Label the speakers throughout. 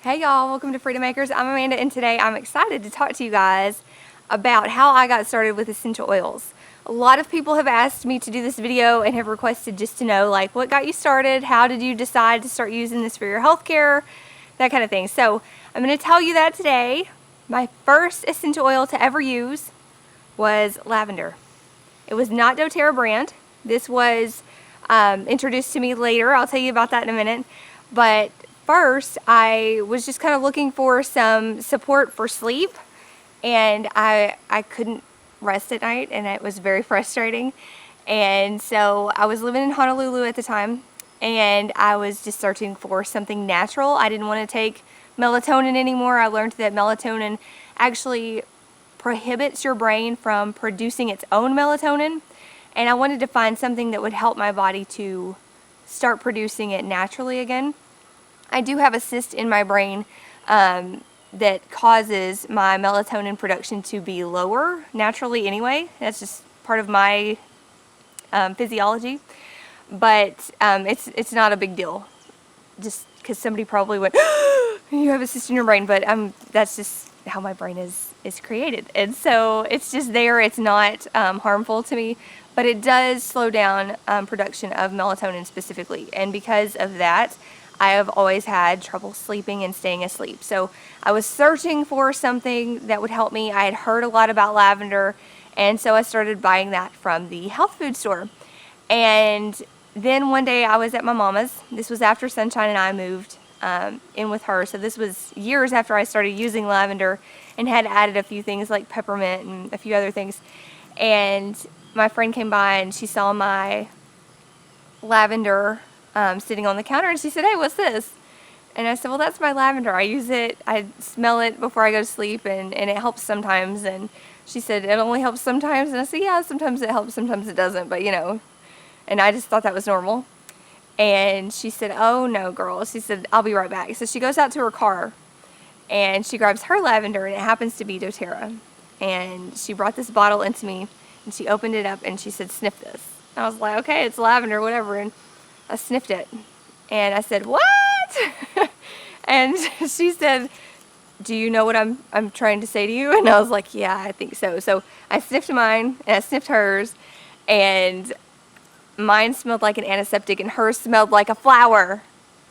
Speaker 1: Hey y'all, welcome to Freedom Makers. I'm Amanda, and today I'm excited to talk to you guys about how I got started with essential oils. A lot of people have asked me to do this video and have requested just to know like what got you started, how did you decide to start using this for your healthcare, that kind of thing. So I'm going to tell you that today. My first essential oil to ever use was lavender. It was not doTERRA brand. This was introduced to me later. I'll tell you about that in a minute. But first, I was just kind of looking for some support for sleep, and I couldn't rest at night, and it was very frustrating. And so I was living in Honolulu at the time, and I was just searching for something natural. I didn't want to take melatonin anymore. I learned that melatonin actually prohibits your brain from producing its own melatonin, and I wanted to find something that would help my body to start producing it naturally again. I do have a cyst in my brain that causes my melatonin production to be lower naturally anyway. That's just part of my physiology, but it's not a big deal, just because somebody probably went, you have a cyst in your brain, but that's just how my brain is created, and so it's just there. It's not harmful to me, but it does slow down production of melatonin specifically, and because of that I have always had trouble sleeping and staying asleep. So I was searching for something that would help me. I had heard a lot about lavender, and so I started buying that from the health food store. And then one day I was at my mama's. This was after Sunshine and I moved in with her. So this was years after I started using lavender and had added a few things like peppermint and a few other things. And my friend came by and she saw my lavender sitting on the counter, and she said, "Hey, what's this?" And I said, "Well, that's my lavender. I use it. I smell it before I go to sleep, and it helps sometimes." And she said, "It only helps sometimes?" And I said, "Yeah, sometimes it helps, sometimes it doesn't, but you know." And I just thought that was normal. And she said, "Oh no, girl." She said, "I'll be right back." So she goes out to her car and she grabs her lavender, and it happens to be doTERRA. And she brought this bottle into me, and she opened it up and she said, "Sniff this." I was like, "Okay, it's lavender, whatever." And I sniffed it, and I said, "What?" And she said, "Do you know what I'm trying to say to you?" And I was like, "Yeah, I think so." So I sniffed mine, and I sniffed hers, and mine smelled like an antiseptic, and hers smelled like a flower.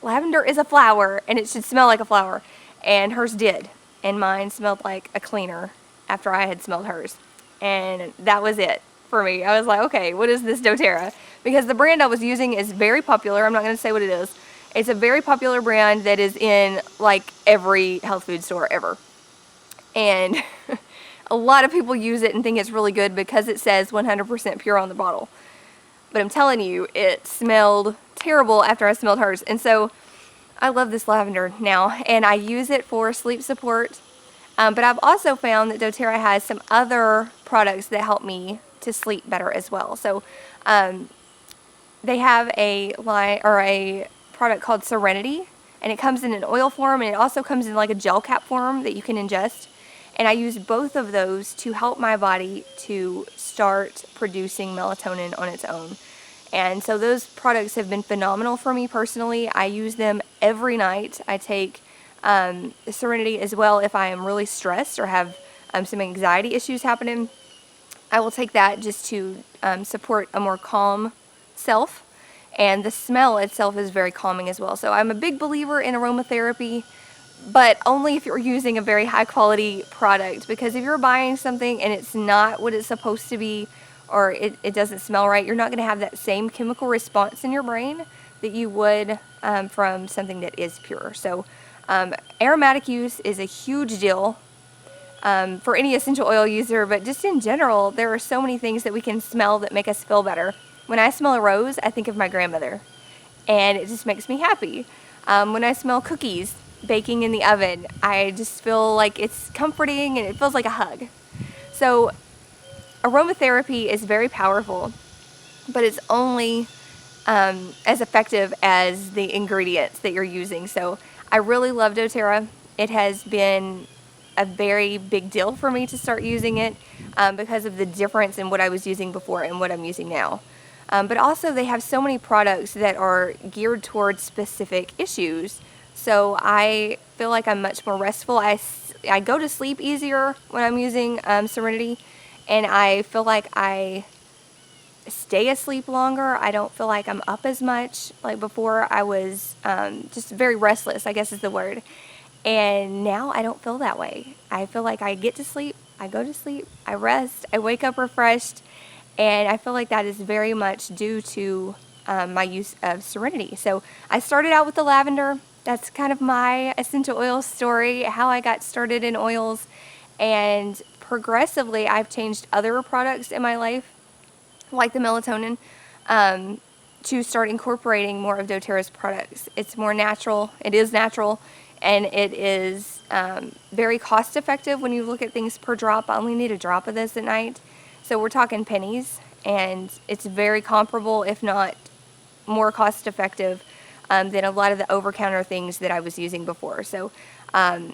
Speaker 1: Lavender is a flower, and it should smell like a flower, and hers did. And mine smelled like a cleaner after I had smelled hers, and that was it for me. I was like, okay, what is this doTERRA? Because the brand I was using is very popular. I'm not going to say what it is. It's a very popular brand that is in like every health food store ever. And a lot of people use it and think it's really good because it says 100% pure on the bottle. But I'm telling you, it smelled terrible after I smelled hers. And so I love this lavender now, and I use it for sleep support. But I've also found that doTERRA has some other products that help me to sleep better as well. So they have a line or a product called Serenity, and it comes in an oil form, and it also comes in like a gel cap form that you can ingest. And I use both of those to help my body to start producing melatonin on its own. And so those products have been phenomenal for me personally. I use them every night. I take Serenity as well if I am really stressed or have some anxiety issues happening. I will take that just to support a more calm self, and the smell itself is very calming as well. So I'm a big believer in aromatherapy, but only if you're using a very high quality product, because if you're buying something and it's not what it's supposed to be, or it doesn't smell right, you're not going to have that same chemical response in your brain that you would from something that is pure. So aromatic use is a huge deal for any essential oil user, but just in general, there are so many things that we can smell that make us feel better. When I smell a rose, I think of my grandmother, and it just makes me happy. When I smell cookies baking in the oven, I just feel like it's comforting and it feels like a hug. So aromatherapy is very powerful, but it's only as effective as the ingredients that you're using. So I really love doTERRA. It has been a very big deal for me to start using it because of the difference in what I was using before and what I'm using now. But also they have so many products that are geared towards specific issues. So I feel like I'm much more restful. I go to sleep easier when I'm using Serenity, and I feel like I stay asleep longer. I don't feel like I'm up as much. Like before, I was just very restless, I guess is the word. And now I don't feel that way. I feel like I get to sleep, I go to sleep, I rest, I wake up refreshed, and I feel like that is very much due to my use of Serenity. So I started out with the lavender. That's kind of my essential oil story, how I got started in oils, and progressively I've changed other products in my life, like the melatonin, to start incorporating more of doTERRA's products. It's more natural, it is natural, and it is very cost effective when you look at things per drop. I only need a drop of this at night, so we're talking pennies, and it's very comparable, if not more cost effective than a lot of the over-counter things that I was using before. So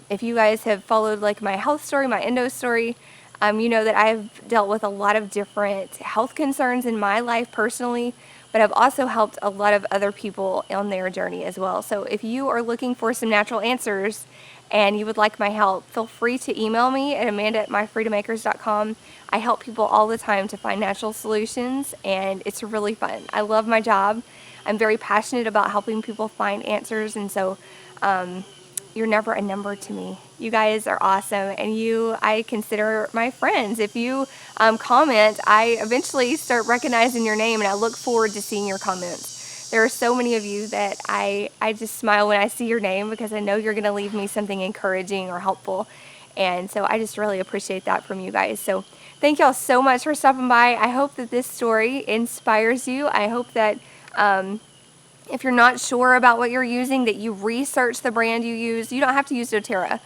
Speaker 1: if you guys have followed like my health story, my endo story, you know that I've dealt with a lot of different health concerns in my life personally, but I've also helped a lot of other people on their journey as well. So if you are looking for some natural answers and you would like my help, feel free to email me at amanda@myfreedommakers.com. I help people all the time to find natural solutions, and it's really fun. I love my job. I'm very passionate about helping people find answers, and so you're never a number to me. You guys are awesome, and I consider my friends. If you comment, I eventually start recognizing your name, and I look forward to seeing your comments. There are so many of you that I just smile when I see your name, because I know you're going to leave me something encouraging or helpful, and so I just really appreciate that from you guys. So thank y'all so much for stopping by. I hope that this story inspires you. I hope that if you're not sure about what you're using, that you research the brand you use. You don't have to use doTERRA,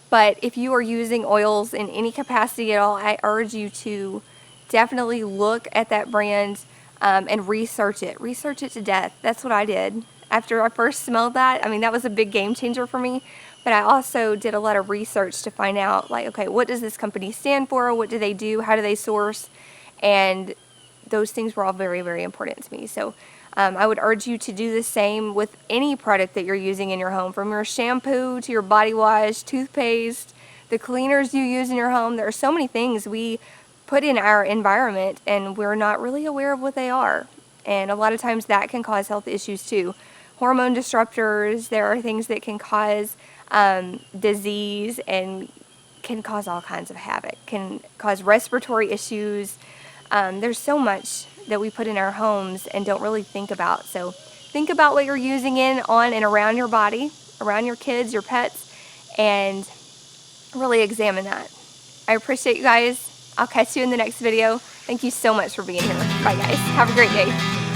Speaker 1: but if you are using oils in any capacity at all, I urge you to definitely look at that brand and research it. Research it to death. That's what I did. After I first smelled that, I mean, that was a big game changer for me, but I also did a lot of research to find out, like, okay, what does this company stand for? What do they do? How do they source? And those things were all very, very important to me. So I would urge you to do the same with any product that you're using in your home, from your shampoo to your body wash, toothpaste, the cleaners you use in your home. There are so many things we put in our environment and we're not really aware of what they are. And a lot of times that can cause health issues too. Hormone disruptors, there are things that can cause disease and can cause all kinds of havoc, can cause respiratory issues. There's so much that we put in our homes and don't really think about. So think about what you're using in, on, and around your body, around your kids, your pets, and really examine that. I appreciate you guys. I'll catch you in the next video. Thank you so much for being here. Bye guys. Have a great day.